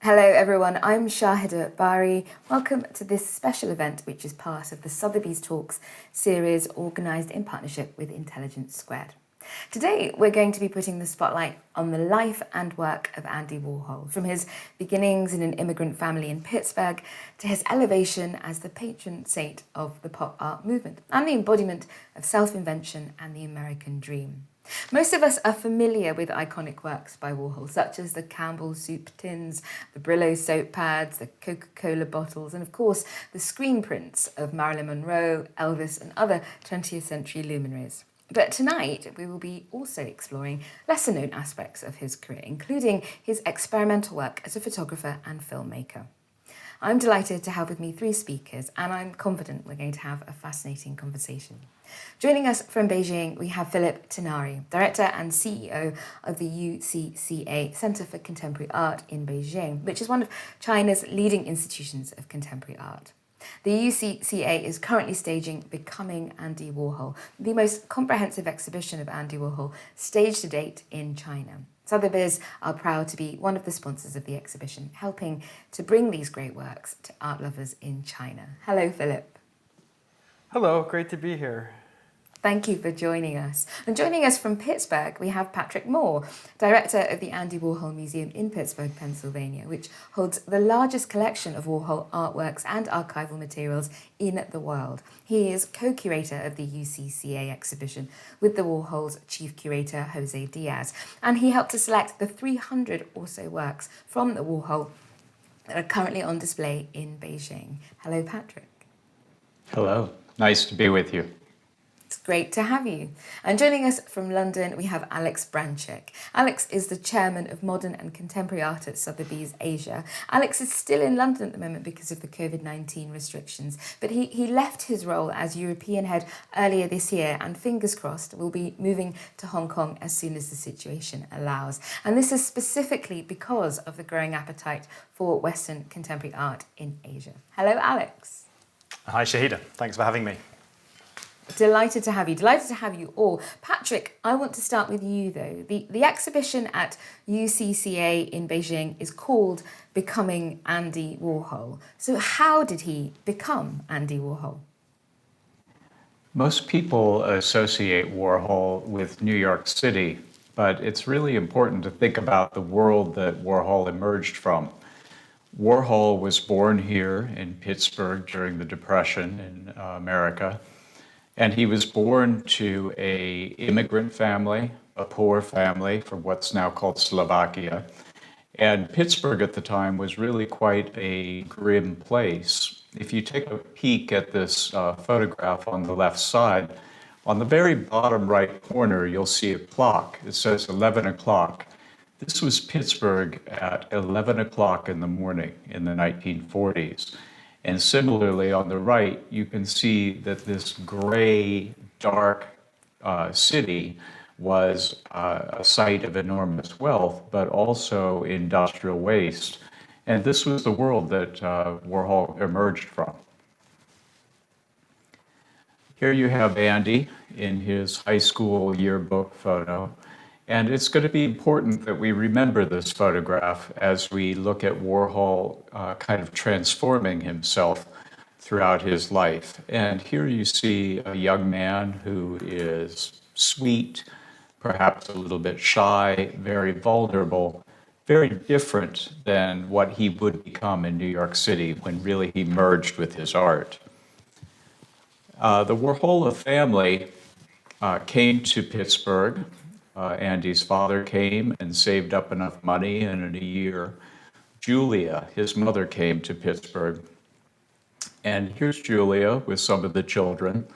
Hello everyone, I'm Shahidha Bari. Welcome to this special event which is part of the SOTHEBY'S Talks series organised in partnership with Intelligence Squared. Today we're going to be putting the spotlight on the life and work of Andy Warhol, from his beginnings in an immigrant family in Pittsburgh to his elevation as the patron saint of the pop art movement and the embodiment of self-invention and the American dream. Most of us are familiar with iconic works by Warhol, such as the Campbell soup tins, the Brillo soap pads, the Coca-Cola bottles, and of course the screen prints of Marilyn Monroe, Elvis, and other 20th century luminaries. But tonight we will be also exploring lesser known aspects of his career, including his experimental work as a photographer and filmmaker. I'm delighted to have with me three speakers, and I'm confident we're going to have a fascinating conversation. Joining us from Beijing, we have Philip Tinari, Director and CEO of the UCCA Center for Contemporary Art in Beijing, which is one of China's leading institutions of contemporary art. The UCCA is currently staging Becoming Andy Warhol, the most comprehensive exhibition of Andy Warhol staged to date in China. SOTHEBY'S are proud to be one of the sponsors of the exhibition, helping to bring these great works to art lovers in China. Hello, Philip. Hello, great to be here. Thank you for joining us. And joining us from Pittsburgh, we have Patrick Moore, Director of the Andy Warhol Museum in Pittsburgh, Pennsylvania, which holds the largest collection of Warhol artworks and archival materials in the world. He is co-curator of the UCCA exhibition with the Warhol's chief curator, Jose Diaz, and he helped to select the 300 or so works from the Warhol that are currently on display in Beijing. Hello, Patrick. Hello, nice to be with you. It's great to have you. And joining us from London, we have Alex Branczik. Alex is the chairman of Modern and Contemporary Art at SOTHEBY'S Asia. Alex is still in London at the moment because of the COVID-19 restrictions, but he left his role as European head earlier this year and fingers crossed will be moving to Hong Kong as soon as the situation allows. And this is specifically because of the growing appetite for Western contemporary art in Asia. Hello, Alex. Hi, Shahidha. Thanks for having me. Delighted to have you all. Patrick, I want to start with you though. The exhibition at UCCA in Beijing is called Becoming Andy Warhol. So how did he become Andy Warhol? Most people associate Warhol with New York City, but it's really important to think about the world that Warhol emerged from. Warhol was born here in Pittsburgh during the Depression in America. And he was born to an immigrant family, a poor family from what's now called Slovakia. And Pittsburgh at the time was really quite a grim place. If you take a peek at this photograph on the left side, on the very bottom right corner, you'll see a clock. It says 11 o'clock. This was Pittsburgh at 11 o'clock in the morning in the 1940s. And similarly, on the right, you can see that this gray, dark city was a site of enormous wealth, but also industrial waste. And this was the world that Warhol emerged from. Here you have Andy in his high school yearbook photo. And it's going to be important that we remember this photograph as we look at Warhol kind of transforming himself throughout his life. And here you see a young man who is sweet, perhaps a little bit shy, very vulnerable, very different than what he would become in New York City when really he merged with his art. The Warhol family came to Pittsburgh. Andy's father came and saved up enough money, and in a year, Julia, his mother, came to Pittsburgh. And here's Julia with some of the children.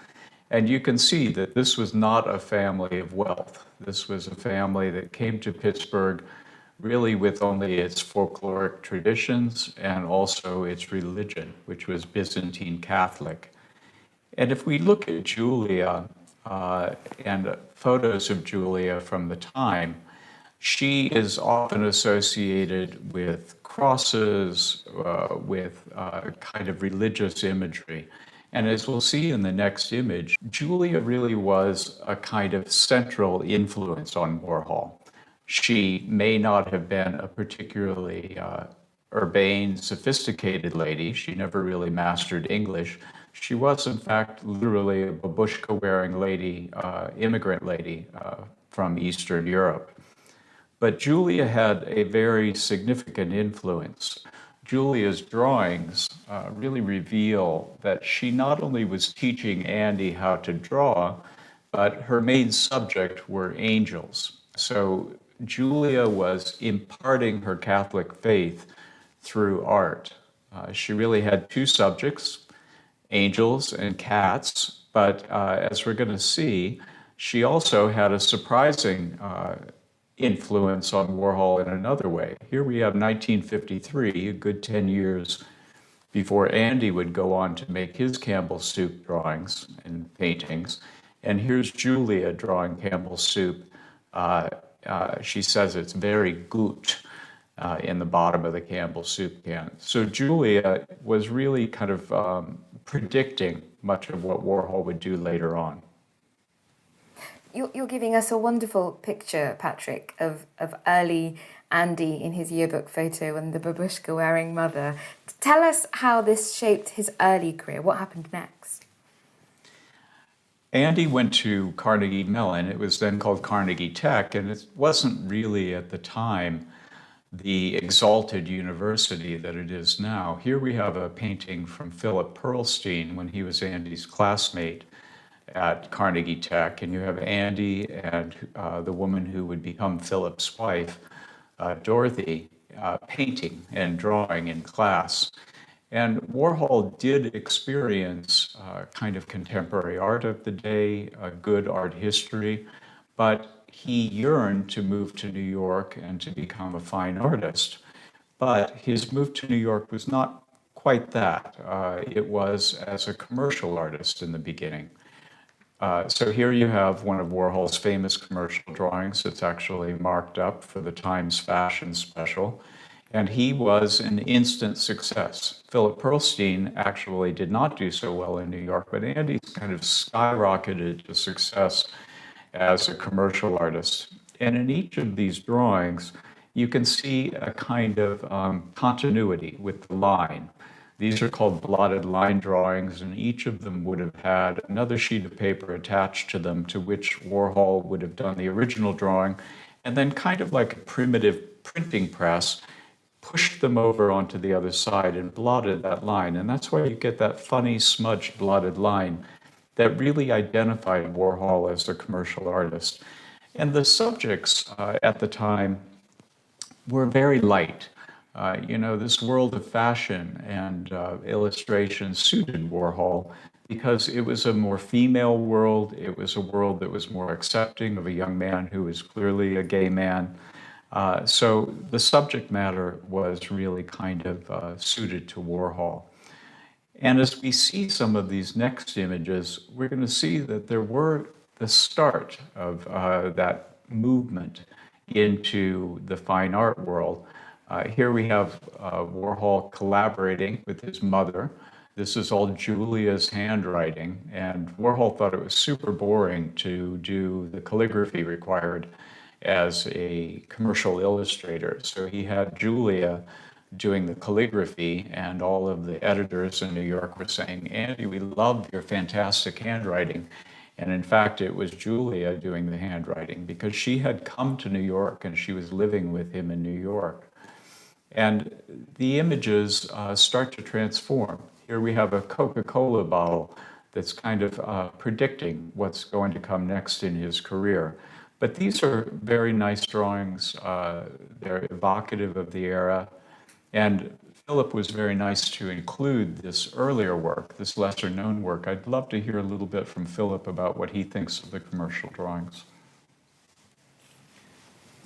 And you can see that this was not a family of wealth. This was a family that came to Pittsburgh really with only its folkloric traditions and also its religion, which was Byzantine Catholic. And if we look at Julia, and photos of Julia from the time, she is often associated with crosses, with kind of religious imagery. And as we'll see in the next image, Julia really was a kind of central influence on Warhol. She may not have been a particularly urbane, sophisticated lady. She never really mastered English. She was, in fact, literally a babushka-wearing lady, immigrant lady from Eastern Europe. But Julia had a very significant influence. Julia's drawings really reveal that she not only was teaching Andy how to draw, but her main subject were angels. So Julia was imparting her Catholic faith through art. She really had two subjects, angels and cats, but as we're going to see, she also had a surprising influence on Warhol in another way. Here we have 1953, a good 10 years before Andy would go on to make his Campbell soup drawings and paintings. And here's Julia drawing Campbell soup. She says it's very good in the bottom of the Campbell soup can. So Julia was really kind of predicting much of what Warhol would do later on. You're giving us a wonderful picture, Patrick, of early Andy in his yearbook photo and the babushka-wearing mother. Tell us how this shaped his early career. What happened next? Andy went to Carnegie Mellon. It was then called Carnegie Tech, and it wasn't really at the time the exalted university that it is now. Here we have a painting from Philip Pearlstein when he was Andy's classmate at Carnegie Tech, and you have Andy and the woman who would become Philip's wife, Dorothy, painting and drawing in class. And Warhol did experience kind of contemporary art of the day, a good art history, but he yearned to move to New York and to become a fine artist. But his move to New York was not quite that. It was as a commercial artist in the beginning. So here you have one of Warhol's famous commercial drawings. It's actually marked up for the Times Fashion Special. And he was an instant success. Philip Pearlstein actually did not do so well in New York, but Andy's kind of skyrocketed to success as a commercial artist. And in each of these drawings, you can see a kind of continuity with the line. These are called blotted line drawings, and each of them would have had another sheet of paper attached to them to which Warhol would have done the original drawing, and then kind of like a primitive printing press, pushed them over onto the other side and blotted that line. And that's why you get that funny smudged blotted line that really identified Warhol as a commercial artist. And the subjects at the time were very light. This world of fashion and illustration suited Warhol because it was a more female world. It was a world that was more accepting of a young man who was clearly a gay man. So the subject matter was really kind of suited to Warhol. And as we see some of these next images, we're going to see that there were the start of that movement into the fine art world. Here we have Warhol collaborating with his mother. This is all Julia's handwriting, and Warhol thought it was super boring to do the calligraphy required as a commercial illustrator. So he had Julia doing the calligraphy, and all of the editors in New York were saying, "Andy, we love your fantastic handwriting." And in fact, it was Julia doing the handwriting because she had come to New York and she was living with him in New York. And the images start to transform. Here we have a Coca-Cola bottle that's kind of predicting what's going to come next in his career. But these are very nice drawings. They're evocative of the era. And Philip was very nice to include this earlier work, this lesser-known work. I'd love to hear a little bit from Philip about what he thinks of the commercial drawings.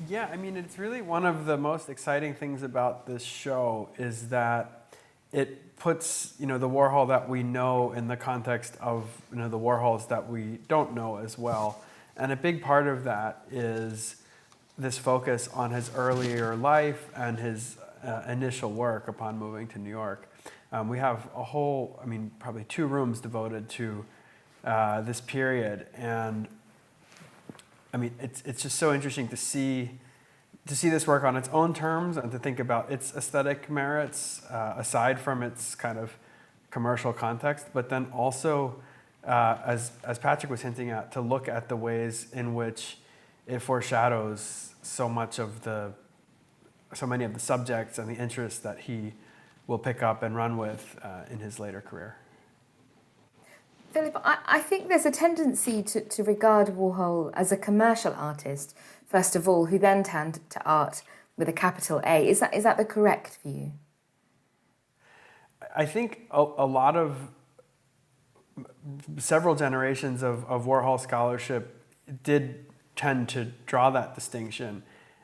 Yeah, I mean, it's really one of the most exciting things about this show is that it puts, the Warhol that we know in the context of, the Warhols that we don't know as well. And a big part of that is this focus on his earlier life and his initial work upon moving to New York. We have a whole, probably 2 rooms devoted to this period. And it's just so interesting to see to see this work on its own terms and to think about its aesthetic merits aside from its kind of commercial context, but then also, as Patrick was hinting at, to look at the ways in which it foreshadows so many of the subjects and the interests that he will pick up and run with in his later career. Philip, I think there's a tendency to regard Warhol as a commercial artist, first of all, who then turned to art with a capital A. Is that the correct view? I think a lot of several generations of Warhol scholarship did tend to draw that distinction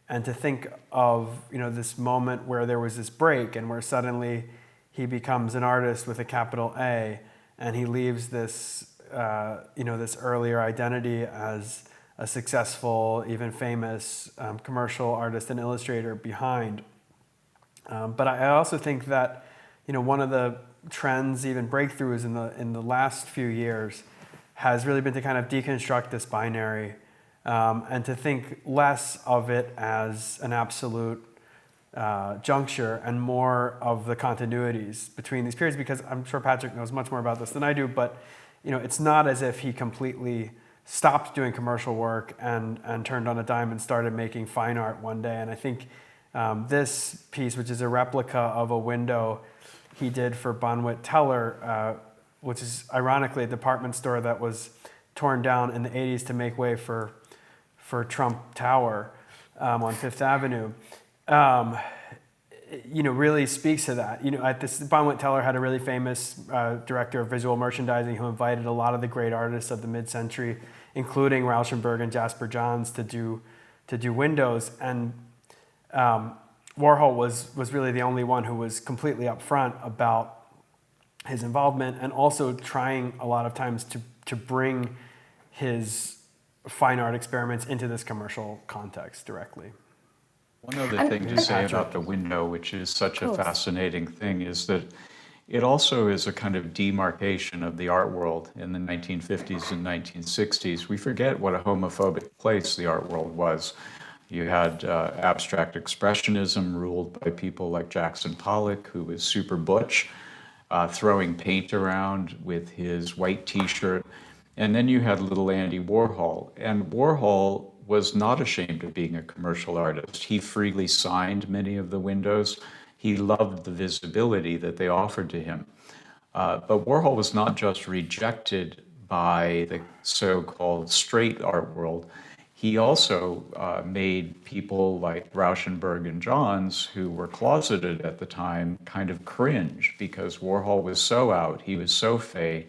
and to think of this moment where there was this break and where suddenly he becomes an artist with a capital A, and he leaves this this earlier identity as a successful, even famous commercial artist and illustrator behind. But I also think that one of the trends, even breakthroughs in the last few years, has really been to kind of deconstruct this binary and to think less of it as an absolute juncture and more of the continuities between these periods, because I'm sure Patrick knows much more about this than I do, but it's not as if he completely stopped doing commercial work and turned on a dime and started making fine art one day. And I think this piece, which is a replica of a window he did for Bonwit Teller, which is ironically a department store that was torn down in the 80s to make way for Trump Tower on Fifth Avenue, really speaks to that. At this, Bonwit Teller had a really famous director of visual merchandising who invited a lot of the great artists of the mid-century, including Rauschenberg and Jasper Johns, to do windows. And Warhol was really the only one who was completely upfront about his involvement, and also trying a lot of times to bring his fine art experiments into this commercial context directly. One other thing to say about the window, which is such a fascinating thing, is that it also is a kind of demarcation of the art world in the 1950s and 1960s. We forget what a homophobic place the art world was. You had abstract expressionism ruled by people like Jackson Pollock, who was super butch, throwing paint around with his white t-shirt. And then you had little Andy Warhol. And Warhol was not ashamed of being a commercial artist. He freely signed many of the windows. He loved the visibility that they offered to him. But Warhol was not just rejected by the so-called straight art world. He also made people like Rauschenberg and Johns, who were closeted at the time, kind of cringe, because Warhol was so out, he was so fey,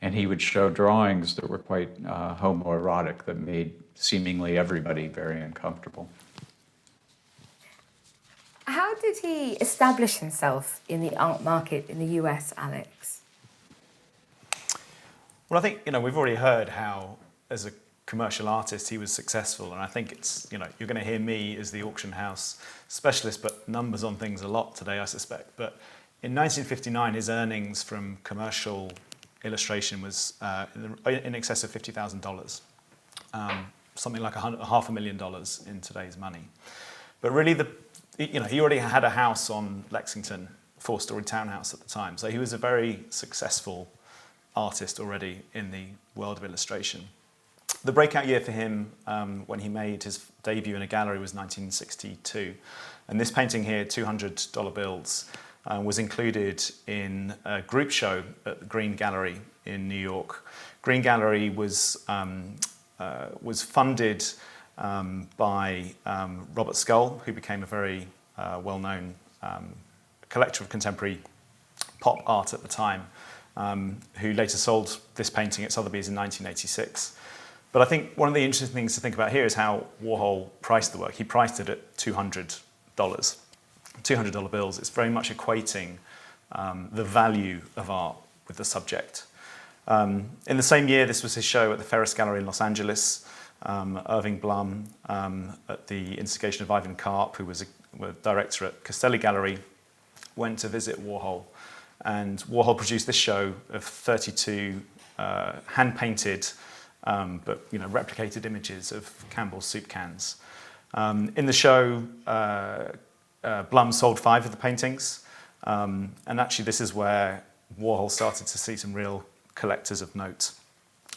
and he would show drawings that were quite homoerotic that made seemingly everybody very uncomfortable. How did he establish himself in the art market in the US, Alex? Well, I think, we've already heard how, as a commercial artist, he was successful, and I think it's, you're going to hear me as the auction house specialist, but numbers on things a lot today, I suspect. But in 1959, his earnings from commercial illustration was in excess of $50,000, something like $500,000 in today's money. But really, he already had a house on Lexington, 4-story townhouse at the time, so he was a very successful artist already in the world of illustration. The breakout year for him, when he made his debut in a gallery, was 1962. And this painting here, $200 bills, was included in a group show at the Green Gallery in New York. Green Gallery was funded by Robert Scull, who became a very well-known collector of contemporary pop art at the time, who later sold this painting at Sotheby's in 1986. But I think one of the interesting things to think about here is how Warhol priced the work. He priced it at $200. $200 bills. It's very much equating the value of art with the subject. In the same year, this was his show at the Ferris Gallery in Los Angeles. Irving Blum, at the instigation of Ivan Karp, who was a director at Castelli Gallery, went to visit Warhol. And Warhol produced this show of 32 hand-painted but replicated images of Campbell's soup cans. In the show, Blum sold 5 of the paintings, and actually this is where Warhol started to see some real collectors of note.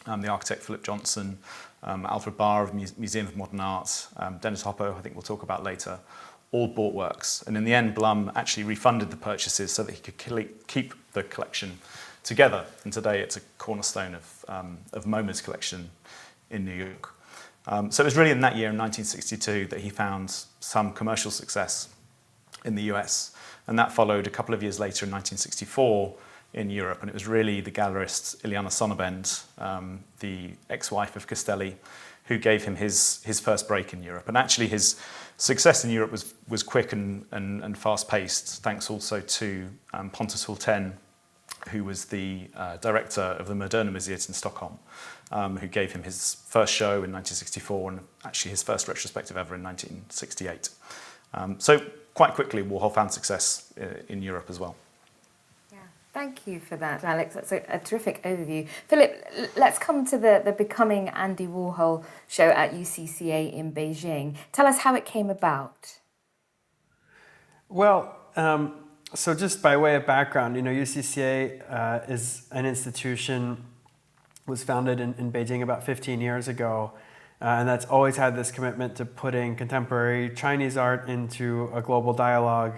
The architect Philip Johnson, Alfred Barr of Museum of Modern Art, Dennis Hoppo, I think we'll talk about later, all bought works. And in the end, Blum actually refunded the purchases so that he could keep the collection together. And today it's a cornerstone of MoMA's collection in New York. So it was really in that year, in 1962, that he found some commercial success in the US. And that followed a couple of years later in 1964 in Europe. And it was really the gallerist Iliana Sonnabend, the ex-wife of Castelli, who gave him his first break in Europe. And actually his success in Europe was quick and fast-paced, thanks also to Pontus Hultén, who was the director of the Moderna Museum in Stockholm, who gave him his first show in 1964 and actually his first retrospective ever in 1968. So quite quickly, Warhol found success in Europe as well. Yeah, thank you for that, Alex. That's a terrific overview. Philip, let's come to the Becoming Andy Warhol show at UCCA in Beijing. Tell us how it came about. Well, so just by way of background, UCCA is an institution, was founded in Beijing about 15 years ago, and that's always had this commitment to putting contemporary Chinese art into a global dialogue.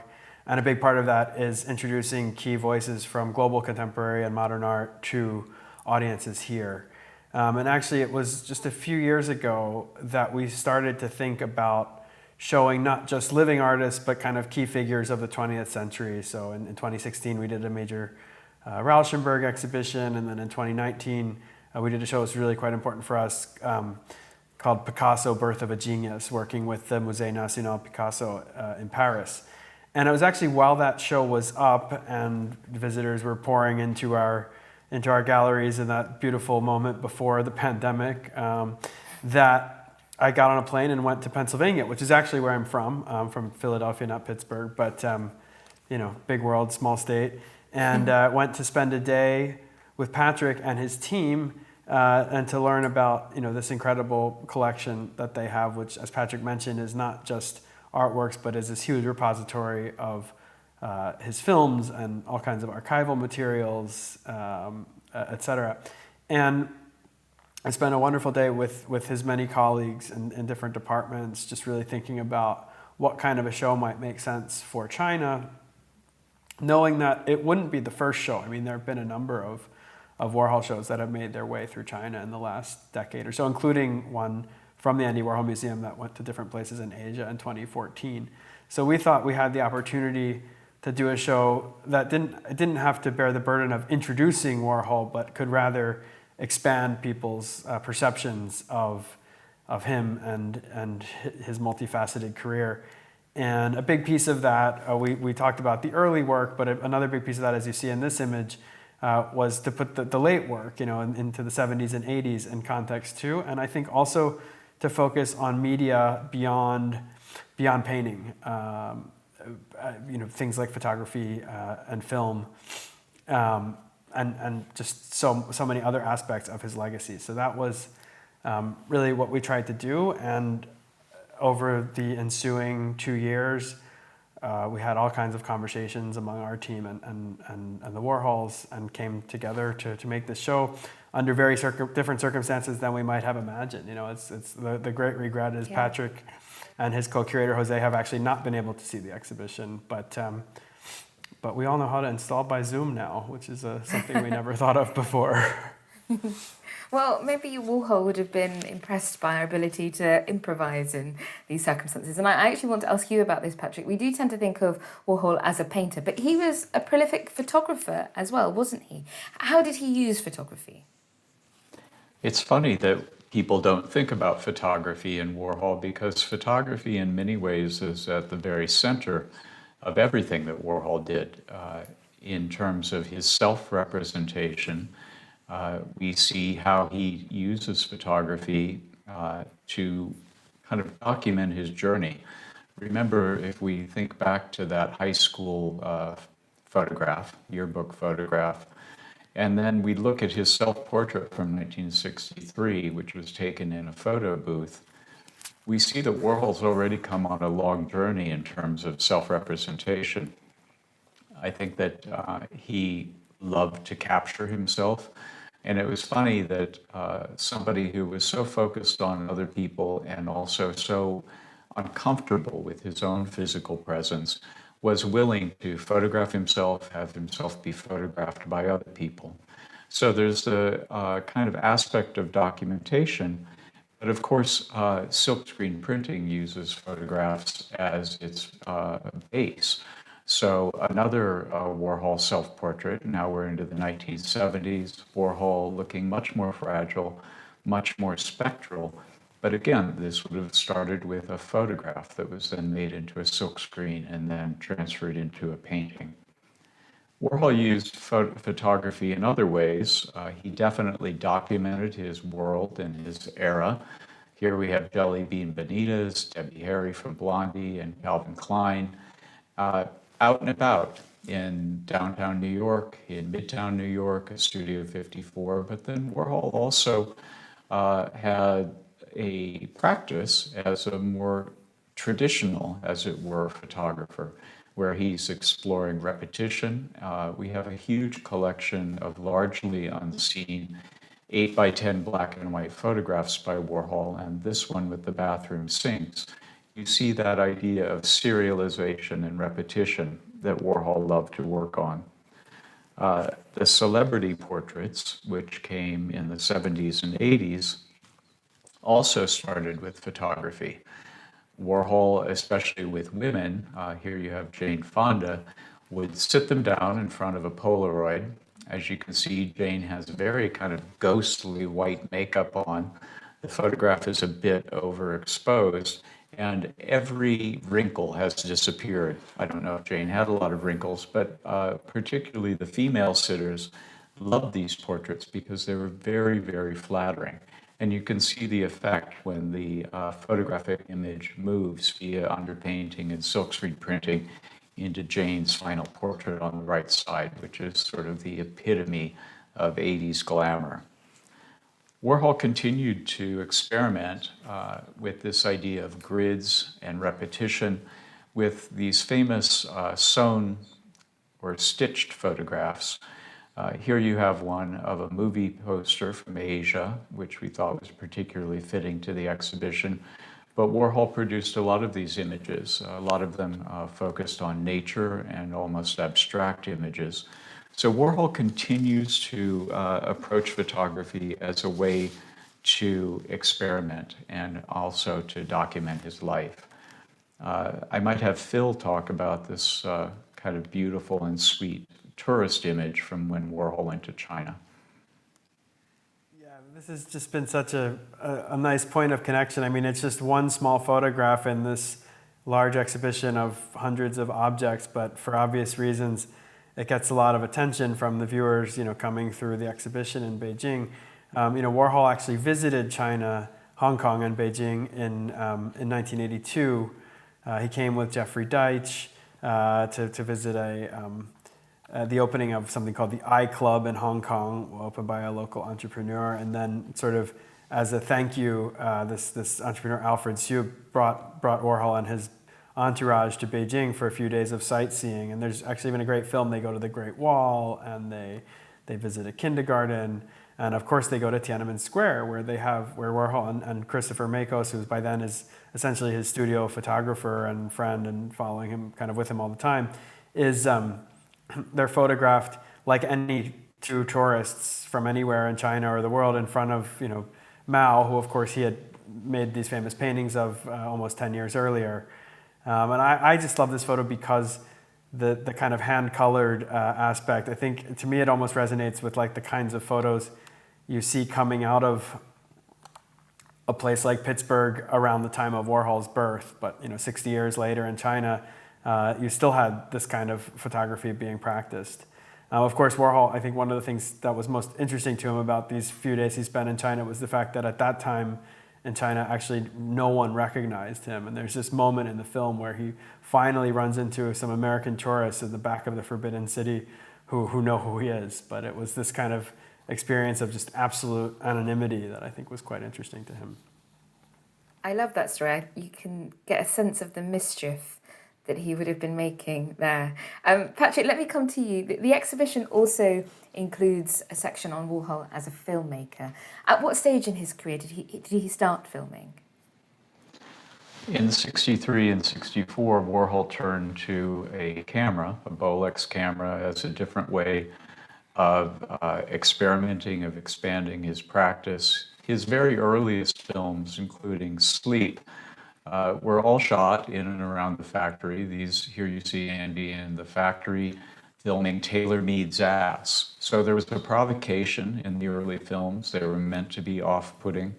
And a big part of that is introducing key voices from global contemporary and modern art to audiences here. And actually, it was just a few years ago that we started to think about showing not just living artists, but kind of key figures of the 20th century. So in 2016, we did a major Rauschenberg exhibition, and then in 2019, we did a show that was really quite important for us called Picasso, Birth of a Genius, working with the Musée National Picasso in Paris. And it was actually while that show was up and visitors were pouring into our galleries in that beautiful moment before the pandemic, that I got on a plane and went to Pennsylvania, which is actually where I'm from Philadelphia, not Pittsburgh, but big world, small state, and went to spend a day with Patrick and his team and to learn about this incredible collection that they have, which, as Patrick mentioned, is not just artworks, but is this huge repository of his films and all kinds of archival materials, etc. And I spent a wonderful day with his many colleagues in different departments, just really thinking about what kind of a show might make sense for China, knowing that it wouldn't be the first show. I mean, there have been a number of Warhol shows that have made their way through China in the last decade or so, including one from the Andy Warhol Museum that went to different places in Asia in 2014. So we thought we had the opportunity to do a show that didn't have to bear the burden of introducing Warhol, but could rather expand people's perceptions of him and his multifaceted career. And a big piece of that, we talked about the early work, but another big piece of that, as you see in this image, was to put the late work, into the 70s and 80s in context too. And I think also to focus on media beyond painting, things like photography and film, and just so many other aspects of his legacy. So that was really what we tried to do. And over the ensuing 2 years, we had all kinds of conversations among our team and the Warhols, and came together to make this show under very different circumstances than we might have imagined. It's the great regret is Patrick and his co-curator Jose have actually not been able to see the exhibition, but we all know how to install by Zoom now, which is something we never thought of before. Well, maybe Warhol would have been impressed by our ability to improvise in these circumstances. And I actually want to ask you about this, Patrick. We do tend to think of Warhol as a painter, but he was a prolific photographer as well, wasn't he? How did he use photography? It's funny that people don't think about photography in Warhol, because photography in many ways is at the very center of everything that Warhol did in terms of his self-representation. We see how he uses photography to kind of document his journey. Remember, if we think back to that high school photograph, yearbook photograph, and then we look at his self-portrait from 1963, which was taken in a photo booth, we see that Warhol's already come on a long journey in terms of self-representation. I think that he loved to capture himself. And it was funny that somebody who was so focused on other people and also so uncomfortable with his own physical presence was willing to photograph himself, have himself be photographed by other people. So there's a kind of aspect of documentation, but of course, silkscreen printing uses photographs as its base. So another Warhol self-portrait, now we're into the 1970s, Warhol looking much more fragile, much more spectral. But again, this would have started with a photograph that was then made into a silkscreen and then transferred into a painting. Warhol used photography in other ways. He definitely documented his world and his era. Here we have Jelly Bean Benitez, Debbie Harry from Blondie, and Calvin Klein. Out and about in downtown New York, in Midtown New York, Studio 54. But then Warhol also had a practice as a more traditional, as it were, photographer, where he's exploring repetition. We have a huge collection of largely unseen 8x10 black and white photographs by Warhol, and this one with the bathroom sinks. You see that idea of serialization and repetition that Warhol loved to work on. The celebrity portraits, which came in the 70s and 80s, also started with photography. Warhol, especially with women, here you have Jane Fonda, would sit them down in front of a Polaroid. As you can see, Jane has very kind of ghostly white makeup on. The photograph is a bit overexposed, and every wrinkle has disappeared. I don't know if Jane had a lot of wrinkles, but particularly the female sitters loved these portraits because they were very, very flattering. And you can see the effect when the photographic image moves via underpainting and silkscreen printing into Jane's final portrait on the right side, which is sort of the epitome of 80s glamour. Warhol continued to experiment with this idea of grids and repetition with these famous sewn or stitched photographs. Here you have one of a movie poster from Asia, which we thought was particularly fitting to the exhibition. But Warhol produced a lot of these images, a lot of them focused on nature and almost abstract images. So Warhol continues to approach photography as a way to experiment and also to document his life. I might have Phil talk about this kind of beautiful and sweet tourist image from when Warhol went to China. Yeah, this has just been such a nice point of connection. I mean, it's just one small photograph in this large exhibition of hundreds of objects, but for obvious reasons, it gets a lot of attention from the viewers, coming through the exhibition in Beijing. Warhol actually visited China, Hong Kong, and Beijing in 1982. He came with Jeffrey Deitch to visit the opening of something called the I Club in Hong Kong, opened by a local entrepreneur. And then sort of as a thank you, this entrepreneur, Alfred Hsu, brought Warhol and his entourage to Beijing for a few days of sightseeing. And there's actually been a great film. They go to the Great Wall and they visit a kindergarten. And of course they go to Tiananmen Square where Warhol and Christopher Makos, who by then is essentially his studio photographer and friend and following him, kind of with him all the time, they're photographed like any two tourists from anywhere in China or the world in front of, Mao, who of course he had made these famous paintings of almost 10 years earlier. And I just love this photo because the kind of hand-colored aspect, I think to me it almost resonates with like the kinds of photos you see coming out of a place like Pittsburgh around the time of Warhol's birth. But 60 years later in China, you still had this kind of photography being practiced. Of course, Warhol, I think one of the things that was most interesting to him about these few days he spent in China was the fact that at that time in China, actually no one recognized him. And there's this moment in the film where he finally runs into some American tourists in the back of the Forbidden City who know who he is. But it was this kind of experience of just absolute anonymity that I think was quite interesting to him. I love that story. You can get a sense of the mischief that he would have been making there. Patrick, let me come to you. The exhibition also includes a section on Warhol as a filmmaker. At what stage in his career did he start filming? In 63 and 64, Warhol turned to a camera, a Bolex camera, as a different way of experimenting, of expanding his practice. His very earliest films, including Sleep, were all shot in and around the factory. Here you see Andy in the factory filming Taylor Mead's ass. So there was a provocation in the early films. They were meant to be off-putting.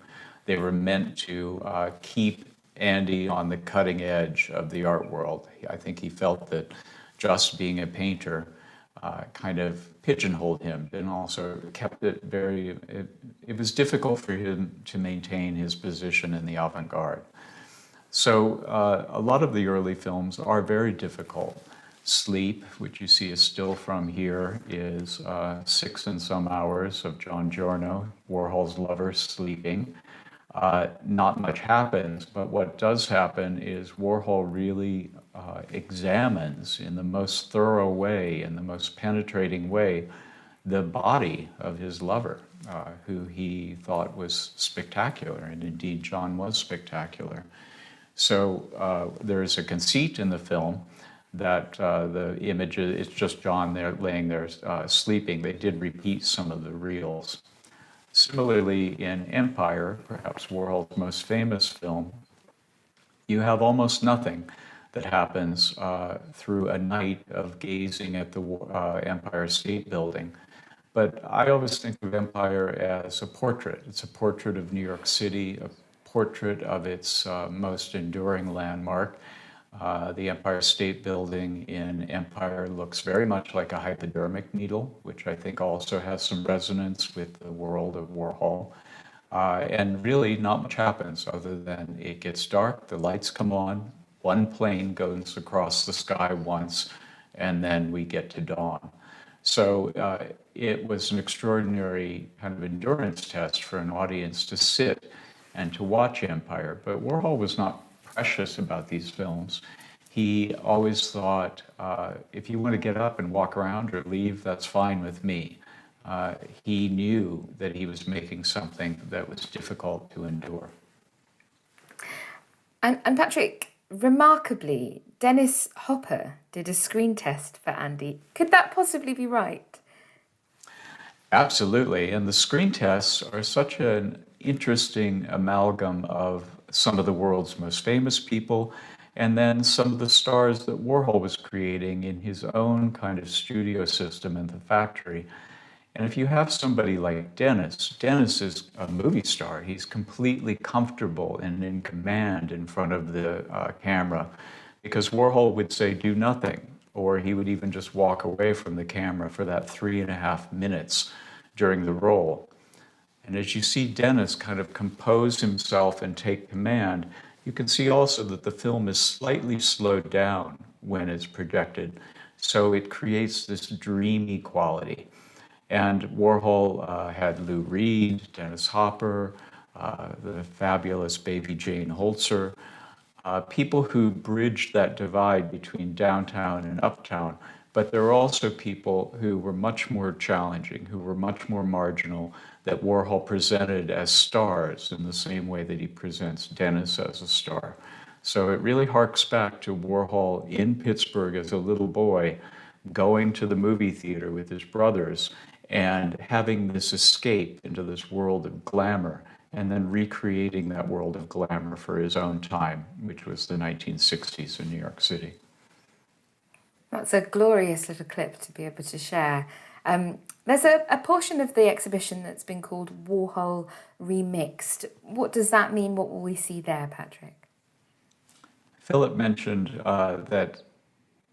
They were meant to keep Andy on the cutting edge of the art world. I think he felt that just being a painter kind of pigeonholed him, and also kept it it was difficult for him to maintain his position in the avant-garde. So a lot of the early films are very difficult. Sleep, which you see a still from here, is 6 and some hours of John Giorno, Warhol's lover, sleeping. Not much happens, but what does happen is Warhol really examines in the most thorough way, in the most penetrating way, the body of his lover, who he thought was spectacular, and indeed John was spectacular. So there is a conceit in the film that the image, it's just John there laying there sleeping. They did repeat some of the reels. Similarly, in Empire, perhaps Warhol's most famous film, you have almost nothing that happens through a night of gazing at the Empire State Building. But I always think of Empire as a portrait. It's a portrait of New York City, a portrait of its most enduring landmark. The Empire State Building in Empire looks very much like a hypodermic needle, which I think also has some resonance with the world of Warhol. And really not much happens other than it gets dark, the lights come on, one plane goes across the sky once, and then we get to dawn. So it was an extraordinary kind of endurance test for an audience to sit and to watch Empire. But Warhol was not precious about these films. He always thought, if you want to get up and walk around or leave, that's fine with me. He knew that he was making something that was difficult to endure. And Patrick, remarkably, Dennis Hopper did a screen test for Andy. Could that possibly be right? Absolutely, and the screen tests are such an interesting amalgam of some of the world's most famous people, and then some of the stars that Warhol was creating in his own kind of studio system in the factory. And if you have somebody like Dennis is a movie star. He's completely comfortable and in command in front of the camera, because Warhol would say, do nothing, or he would even just walk away from the camera for that 3.5 minutes during the roll. And as you see Dennis kind of compose himself and take command, you can see also that the film is slightly slowed down when it's projected. So it creates this dreamy quality. And Warhol had Lou Reed, Dennis Hopper, the fabulous Baby Jane Holzer, people who bridged that divide between downtown and uptown. But there are also people who were much more challenging, who were much more marginal, that Warhol presented as stars in the same way that he presents Dennis as a star. So it really harks back to Warhol in Pittsburgh as a little boy, going to the movie theater with his brothers and having this escape into this world of glamour, and then recreating that world of glamour for his own time, which was the 1960s in New York City. That's a glorious little clip to be able to share. There's a portion of the exhibition that's been called Warhol Remixed. What does that mean? What will we see there, Patrick? Philip mentioned that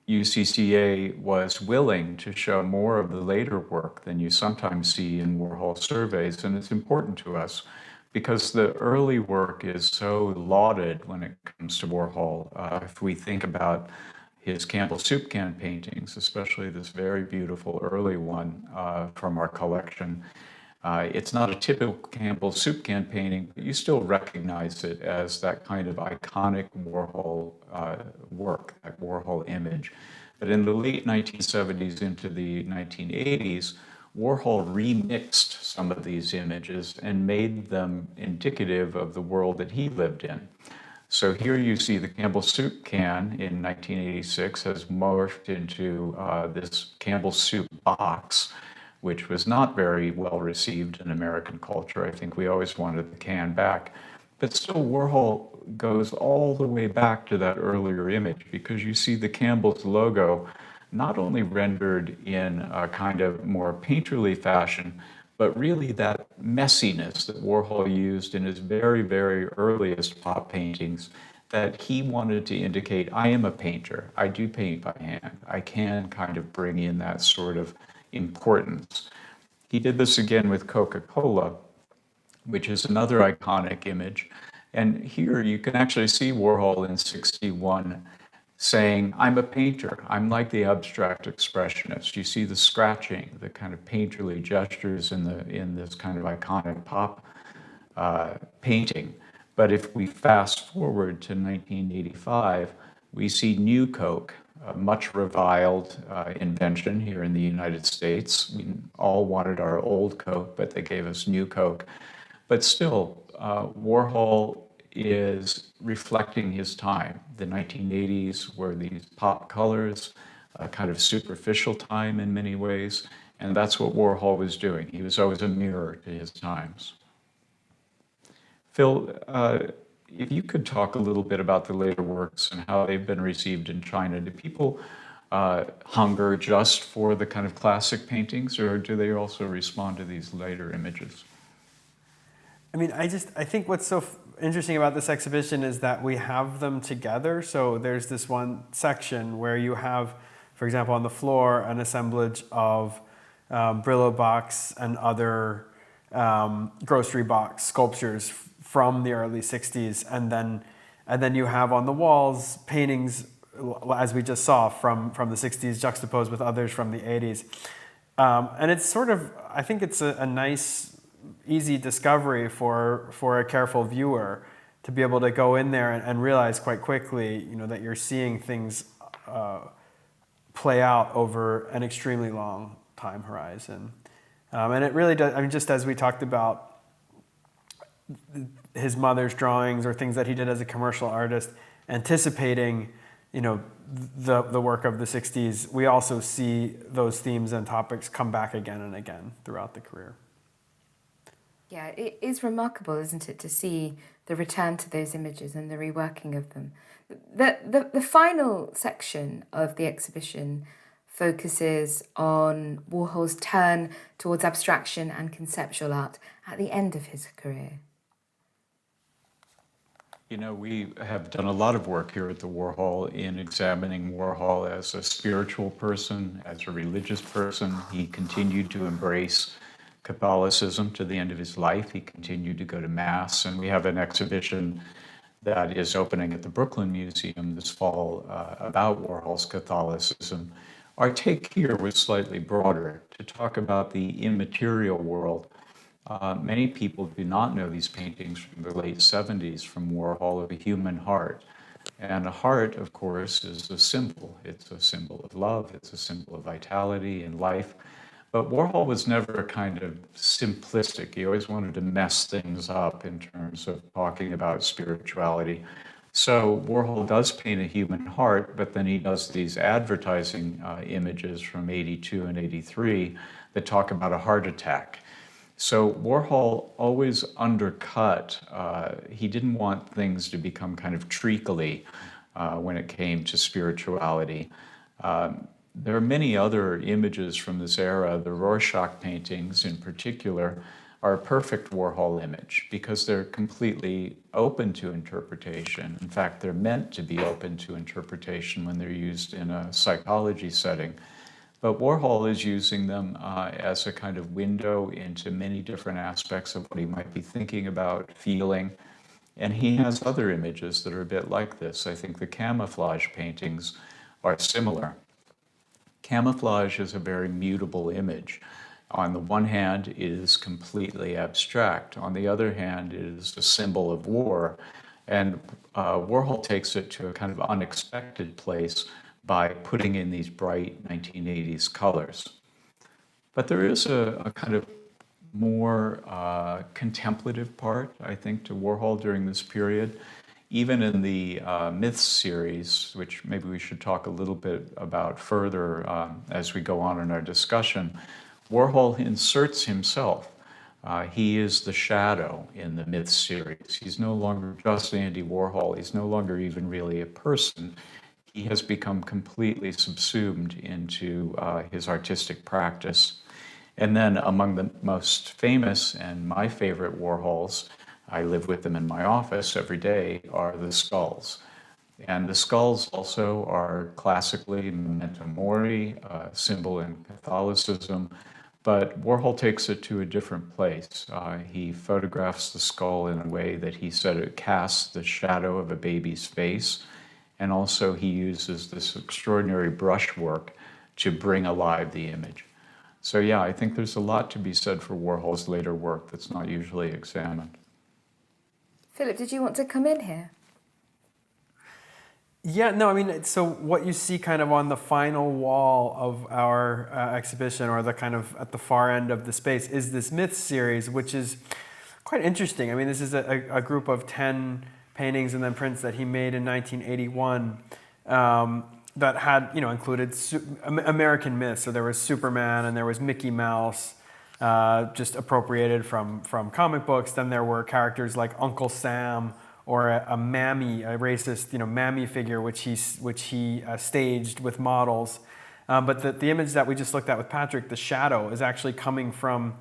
UCCA was willing to show more of the later work than you sometimes see in Warhol surveys, and it's important to us because the early work is so lauded when it comes to Warhol. If we think about his Campbell soup can paintings, especially this very beautiful early one from our collection, It's not a typical Campbell soup can painting, but you still recognize it as that kind of iconic Warhol work, that Warhol image. But in the late 1970s into the 1980s, Warhol remixed some of these images and made them indicative of the world that he lived in. So here you see the Campbell soup can in 1986 has morphed into this Campbell soup box, which was not very well received in American culture. I think we always wanted the can back. But still, Warhol goes all the way back to that earlier image, because you see the Campbell's logo not only rendered in a kind of more painterly fashion, but really that messiness that Warhol used in his very, very earliest pop paintings, that he wanted to indicate, I am a painter, I do paint by hand, I can kind of bring in that sort of importance. He did this again with Coca-Cola, which is another iconic image. And here you can actually see Warhol in '61 saying, I'm a painter. I'm like the abstract expressionist. You see the scratching, the kind of painterly gestures in this kind of iconic pop painting. But if we fast forward to 1985, we see New Coke, a much reviled invention here in the United States. We all wanted our old Coke, but they gave us New Coke. But still, Warhol is reflecting his time. The 1980s were these pop colors, a kind of superficial time in many ways, and that's what Warhol was doing. He was always a mirror to his times. Phil, if you could talk a little bit about the later works and how they've been received in China. Do people hunger just for the kind of classic paintings, or do they also respond to these later images? I mean, I think what's so interesting about this exhibition is that we have them together. So there's this one section where you have, for example, on the floor, an assemblage of Brillo box and other grocery box sculptures from the early 60s. And then you have on the walls paintings, as we just saw, from the 60s juxtaposed with others from the 80s. And it's sort of, I think it's a nice, easy discovery for a careful viewer to be able to go in there and realize quite quickly, that you're seeing things play out over an extremely long time horizon. And it really does, I mean, just as we talked about his mother's drawings or things that he did as a commercial artist, anticipating, the work of the 60s, we also see those themes and topics come back again and again throughout the career. Yeah, it is remarkable, isn't it, to see the return to those images and the reworking of them. The final section of the exhibition focuses on Warhol's turn towards abstraction and conceptual art at the end of his career. We have done a lot of work here at the Warhol in examining Warhol as a spiritual person, as a religious person. He continued to embrace Catholicism to the end of his life. He continued to go to Mass, and we have an exhibition that is opening at the Brooklyn Museum this fall about Warhol's Catholicism. Our take here was slightly broader, to talk about the immaterial world. Many people do not know these paintings from the late 70s from Warhol of a human heart. And a heart, of course, is a symbol. It's a symbol of love. It's a symbol of vitality and life. But Warhol was never kind of simplistic. He always wanted to mess things up in terms of talking about spirituality. So Warhol does paint a human heart, but then he does these advertising images from '82 and '83 that talk about a heart attack. So Warhol always undercut. He didn't want things to become kind of treacly when it came to spirituality. There are many other images from this era. The Rorschach paintings in particular are a perfect Warhol image because they're completely open to interpretation. In fact, they're meant to be open to interpretation when they're used in a psychology setting. But Warhol is using them as a kind of window into many different aspects of what he might be thinking about, feeling. And he has other images that are a bit like this. I think the camouflage paintings are similar. Camouflage is a very mutable image. On the one hand, it is completely abstract. On the other hand, it is a symbol of war. And Warhol takes it to a kind of unexpected place by putting in these bright 1980s colors. But there is a kind of more contemplative part, I think, to Warhol during this period. Even in the Myths series, which maybe we should talk a little bit about further as we go on in our discussion, Warhol inserts himself. He is the shadow in the Myths series. He's no longer just Andy Warhol. He's no longer even really a person. He has become completely subsumed into his artistic practice. And then among the most famous and my favorite Warhols, I live with them in my office every day, are the skulls. And the skulls also are classically memento mori, a symbol in Catholicism, but Warhol takes it to a different place. He photographs the skull in a way that he said it casts the shadow of a baby's face, and also he uses this extraordinary brushwork to bring alive the image. So yeah, I think there's a lot to be said for Warhol's later work that's not usually examined. Philip, did you want to come in here? Yeah, no, I mean, so what you see kind of on the final wall of our exhibition, or the kind of at the far end of the space, is this Myths series, which is quite interesting. I mean, this is a group of 10 paintings and then prints that he made in 1981 that had, included American myths. So there was Superman and there was Mickey Mouse, just appropriated from comic books. Then there were characters like Uncle Sam, or a mammy, a racist, mammy figure, which he staged with models. But the image that we just looked at with Patrick, the shadow, is actually coming from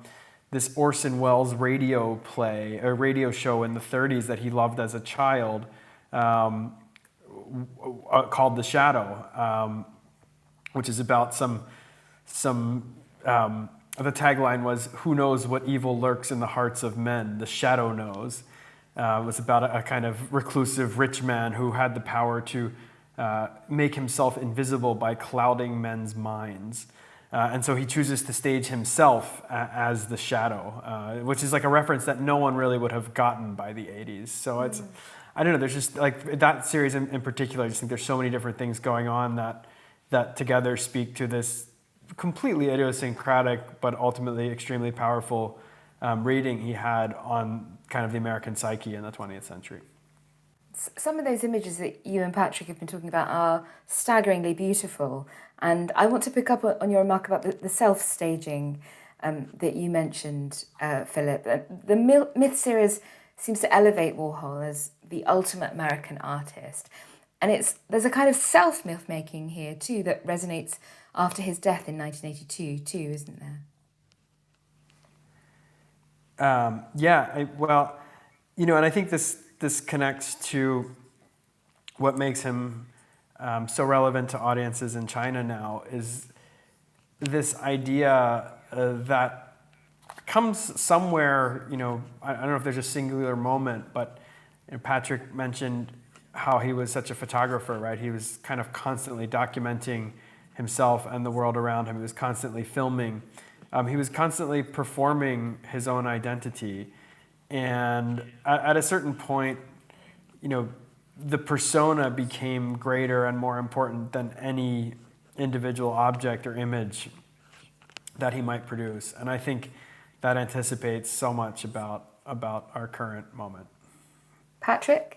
this Orson Welles radio play, a radio show in the 30s that he loved as a child, called The Shadow, which is about the tagline was, "Who knows what evil lurks in the hearts of men? The shadow knows." It was about a kind of reclusive rich man who had the power to make himself invisible by clouding men's minds. And so he chooses to stage himself as the shadow, which is like a reference that no one really would have gotten by the 80s. So it's, I don't know, there's just like that series in particular, I just think there's so many different things going on that together speak to this completely idiosyncratic but ultimately extremely powerful reading he had on kind of the American psyche in the 20th century. Some of those images that you and Patrick have been talking about are staggeringly beautiful. And I want to pick up on your remark about the self-staging that you mentioned, Philip. The Myth series seems to elevate Warhol as the ultimate American artist. And there's a kind of self-myth making here too that resonates after his death in 1982 too, isn't there? And I think this connects to what makes him so relevant to audiences in China now, is this idea that comes somewhere, I don't know if there's a singular moment, but Patrick mentioned how he was such a photographer, right? He was kind of constantly documenting himself and the world around him. He was constantly filming. He was constantly performing his own identity. And at a certain point, the persona became greater and more important than any individual object or image that he might produce. And I think that anticipates so much about our current moment. Patrick?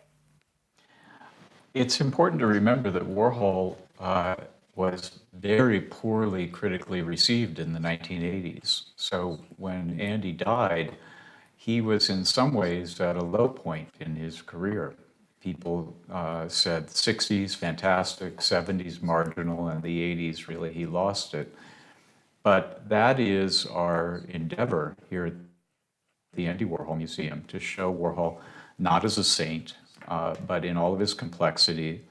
It's important to remember that Warhol was very poorly critically received in the 1980s. So when Andy died, he was in some ways at a low point in his career. People said 60s, fantastic, 70s, marginal, and the 80s, really, he lost it. But that is our endeavor here at the Andy Warhol Museum, to show Warhol not as a saint, but in all of his complexity,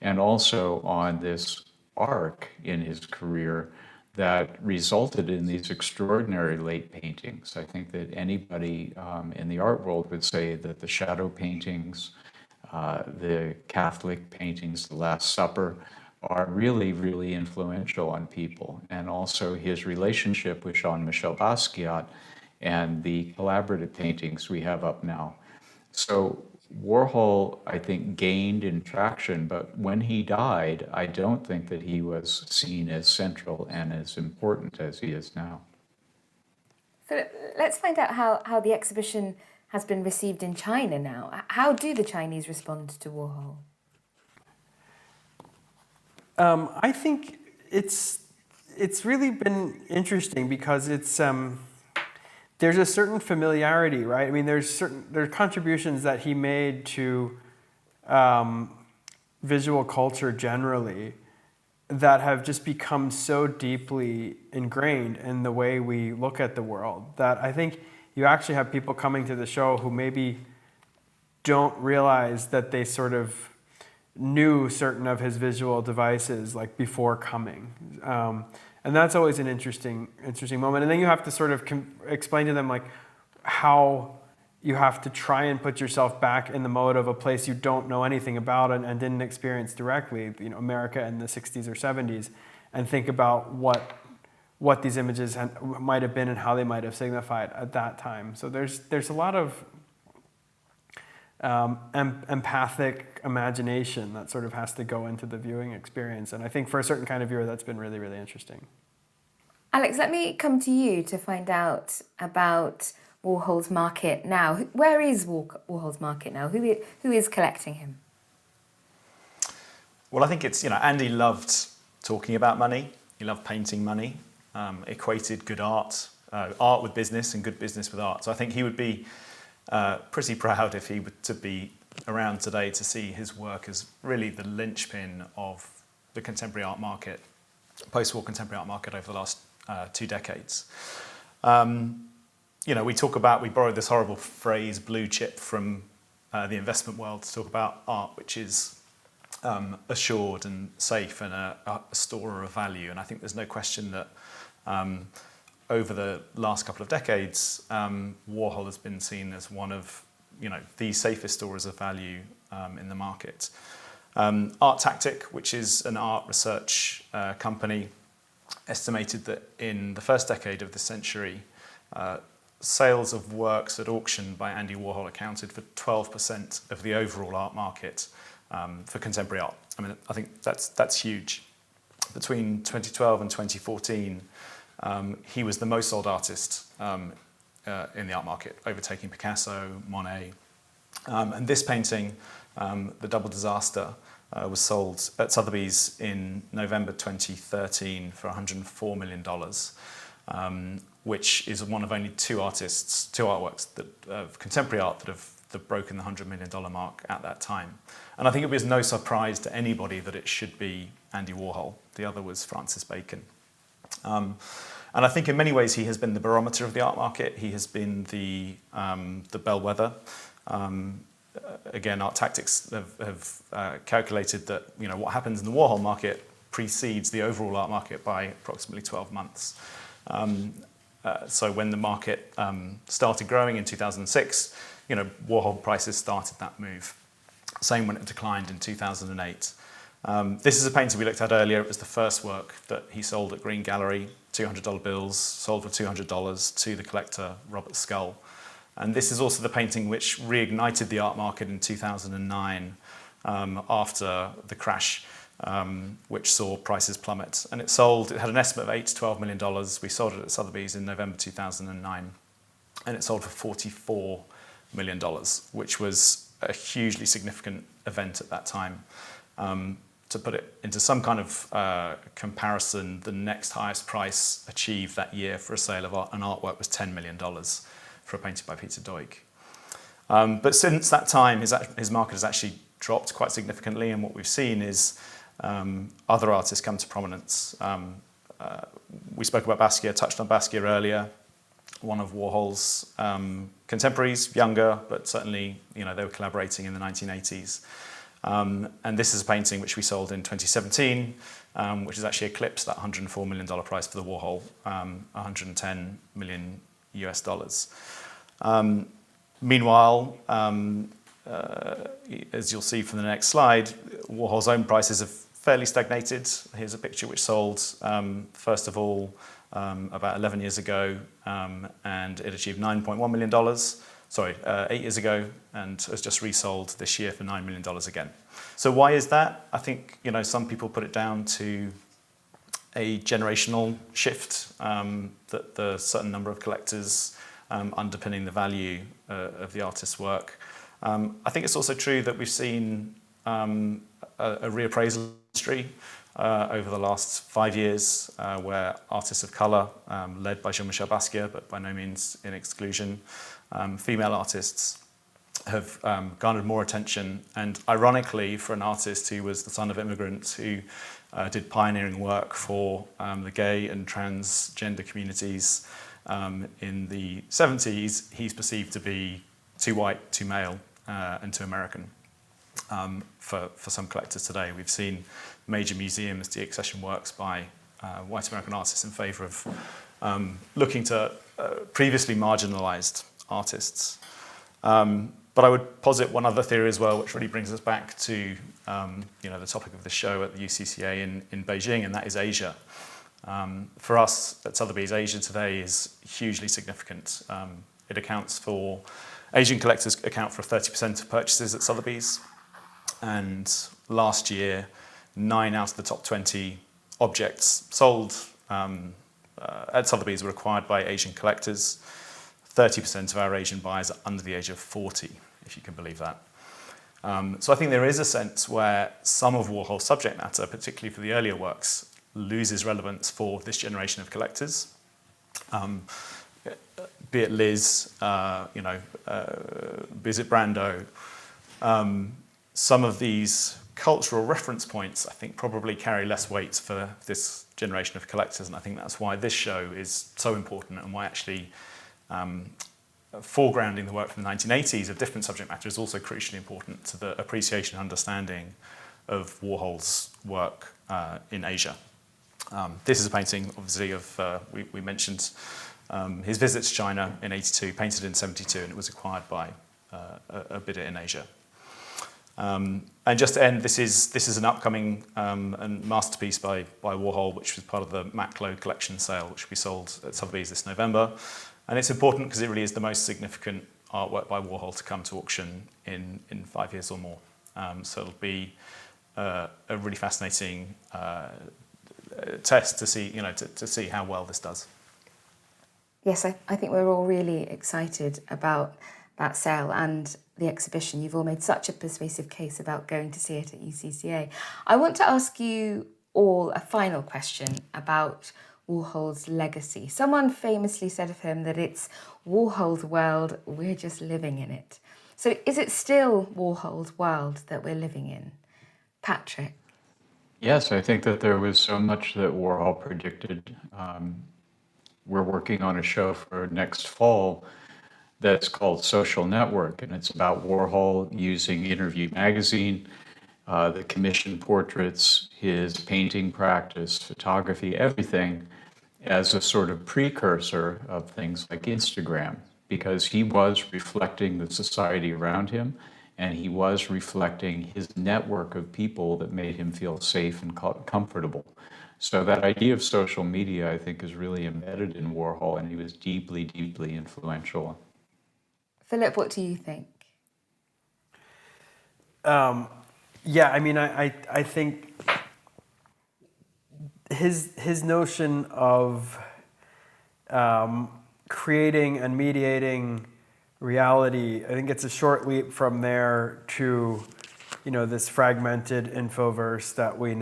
and also on this arc in his career that resulted in these extraordinary late paintings. I think that anybody in the art world would say that the shadow paintings, the Catholic paintings, the Last Supper, are really, really influential on people, and also his relationship with Jean-Michel Basquiat and the collaborative paintings we have up now. So Warhol, I think, gained in traction, but when he died, I don't think that he was seen as central and as important as he is now. Philip, let's find out how the exhibition has been received in China now. How do the Chinese respond to Warhol? I think it's really been interesting because there's a certain familiarity, right? I mean, there are contributions that he made to visual culture generally that have just become so deeply ingrained in the way we look at the world that I think you actually have people coming to the show who maybe don't realize that they sort of knew certain of his visual devices like before coming. And that's always an interesting moment. And then you have to sort of explain to them like how you have to try and put yourself back in the mode of a place you don't know anything about and didn't experience directly, you know, America in the 60s or 70s, and think about what these images might have been and how they might have signified at that time. So there's a lot of empathic imagination that sort of has to go into the viewing experience. And I think for a certain kind of viewer, that's been really, really interesting. Alex, let me come to you to find out about Warhol's Market now. Where is Warhol's Market now? Who is collecting him? Well, I think it's, Andy loved talking about money. He loved painting money, equated good art with business and good business with art. So I think he would be pretty proud if he were to be around today to see his work as really the linchpin of the contemporary art market, post-war contemporary art market over the last 2 decades. We borrowed this horrible phrase, blue chip, from the investment world to talk about art, which is assured and safe and a store of value. And I think there's no question that over the last couple of decades, Warhol has been seen as one of the safest stores of value in the market. Art Tactic, which is an art research company, estimated that in the first decade of the century, sales of works at auction by Andy Warhol accounted for 12% of the overall art market for contemporary art. I mean, I think that's huge. Between 2012 and 2014, he was the most sold artist in the art market, overtaking Picasso, Monet. And this painting, The Double Disaster, was sold at Sotheby's in November 2013 for $104 million, which is one of only two artworks of contemporary art that have broken the $100 million mark at that time. And I think it was no surprise to anybody that it should be Andy Warhol. The other was Francis Bacon. And I think in many ways he has been the barometer of the art market. He has been the bellwether. Again, Art Tactics have calculated that what happens in the Warhol market precedes the overall art market by approximately 12 months. So when the market started growing in 2006, Warhol prices started that move. Same when it declined in 2008. This is a painting we looked at earlier. It was the first work that he sold at Green Gallery, $200 bills, sold for $200 to the collector, Robert Scull. And this is also the painting which reignited the art market in 2009 after the crash, which saw prices plummet. And it had an estimate of $8 to $12 million. We sold it at Sotheby's in November 2009. And it sold for $44 million, which was a hugely significant event at that time. To put it into some kind of comparison, the next highest price achieved that year for a sale of an artwork was $10 million for a painting by Peter Doig. But since that time, his market has actually dropped quite significantly, and what we've seen is other artists come to prominence. We spoke about Basquiat, touched on Basquiat earlier, one of Warhol's contemporaries, younger, but certainly they were collaborating in the 1980s. And this is a painting which we sold in 2017, which has actually eclipsed that $104 million price for the Warhol, 110 million US dollars. Meanwhile, as you'll see from the next slide, Warhol's own prices have fairly stagnated. Here's a picture which sold, first of all, about 11 years ago, and it achieved $9.1 million. Sorry, 8 years ago, and has just resold this year for $9 million again. So why is that? I think, you know, some people put it down to a generational shift, that the certain number of collectors underpinning the value of the artist's work. I think it's also true that we've seen a reappraisal industry over the last 5 years, where artists of colour, led by Jean-Michel Basquiat, but by no means in exclusion, female artists have garnered more attention. And ironically, for an artist who was the son of immigrants, who did pioneering work for the gay and transgender communities in the 70s, he's perceived to be too white, too male, and too American. For some collectors today, we've seen major museums deaccession works by white American artists in favour of looking to previously marginalised artists. But I would posit one other theory as well, which really brings us back to you know, the topic of the show at the UCCA in Beijing, and that is Asia. For us at Sotheby's, Asia today is hugely significant. It accounts for, Asian collectors account for 30% of purchases at Sotheby's, and last year, 9 out of the top 20 objects sold at Sotheby's were acquired by Asian collectors. 30% of our Asian buyers are under the age of 40, if you can believe that. So I think there is a sense where some of Warhol's subject matter, particularly for the earlier works, loses relevance for this generation of collectors. Be it Liz, you know, be it Brando. Some of these cultural reference points, I think, probably carry less weight for this generation of collectors, and I think that's why this show is so important, and why actually foregrounding the work from the 1980s of different subject matter is also crucially important to the appreciation and understanding of Warhol's work in Asia. This is a painting, obviously, of, we mentioned his visit to China in '82, painted in '72, and it was acquired by a bidder in Asia. And just to end, this is an upcoming and masterpiece by Warhol, which was part of the Maclo collection sale, which we sold at Sotheby's this November. And it's important because it really is the most significant artwork by Warhol to come to auction in 5 years or more. So it'll be a really fascinating test to see, you know, to see how well this does. Yes, I think we're all really excited about that sale and the exhibition. You've all made such a persuasive case about going to see it at UCCA. I want to ask you all a final question about Warhol's legacy. Someone famously said of him that it's Warhol's world, we're just living in it. So is it still Warhol's world that we're living in? Patrick? Yes, I think that there was so much that Warhol predicted. We're working on a show for next fall that's called Social Network, and it's about Warhol using Interview Magazine, the commission portraits, his painting practice, photography, everything as a sort of precursor of things like Instagram, because he was reflecting the society around him, and he was reflecting his network of people that made him feel safe and comfortable. So that idea of social media, I think, is really embedded in Warhol, and he was deeply, deeply influential. Philip, what do you think? Yeah, I mean, I think his notion of creating and mediating reality, I think it's a short leap from there to, you know, this fragmented infoverse that we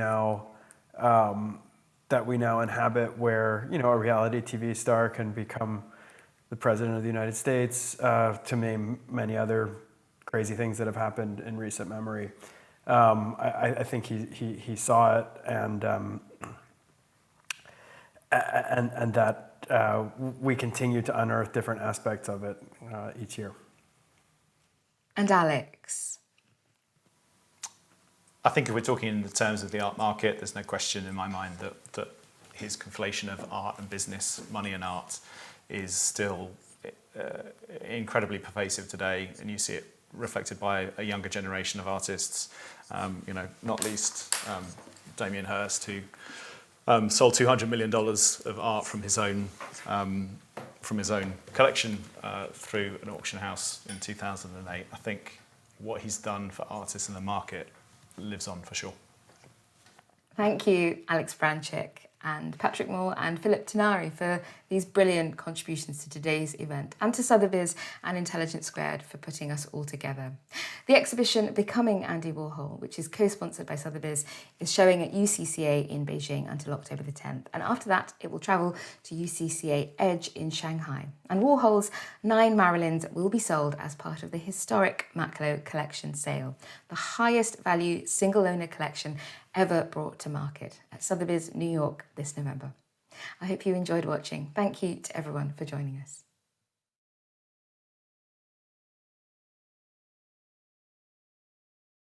now inhabit, where, you know, a reality TV star can become the president of the United States, to name many other crazy things that have happened in recent memory. I think he saw it, and that we continue to unearth different aspects of it each year. And Alex? I think if we're talking in the terms of the art market, there's no question in my mind that his conflation of art and business, money and art, is still incredibly pervasive today, and you see it reflected by a younger generation of artists, you know, not least Damien Hirst, who sold $200 million of art from his own collection through an auction house in 2008. I think what he's done for artists in the market lives on for sure. Thank you, Alex Branczik and Patrick Moore and Philip Tinari for these brilliant contributions to today's event, and to Sotheby's and Intelligence Squared for putting us all together. The exhibition Becoming Andy Warhol, which is co-sponsored by Sotheby's, is showing at UCCA in Beijing until October the 10th, and after that it will travel to UCCA Edge in Shanghai. And Warhol's 9 Marilyns will be sold as part of the historic Maklo collection sale, the highest value single-owner collection ever brought to market at Sotheby's, New York this November. I hope you enjoyed watching. Thank you to everyone for joining us.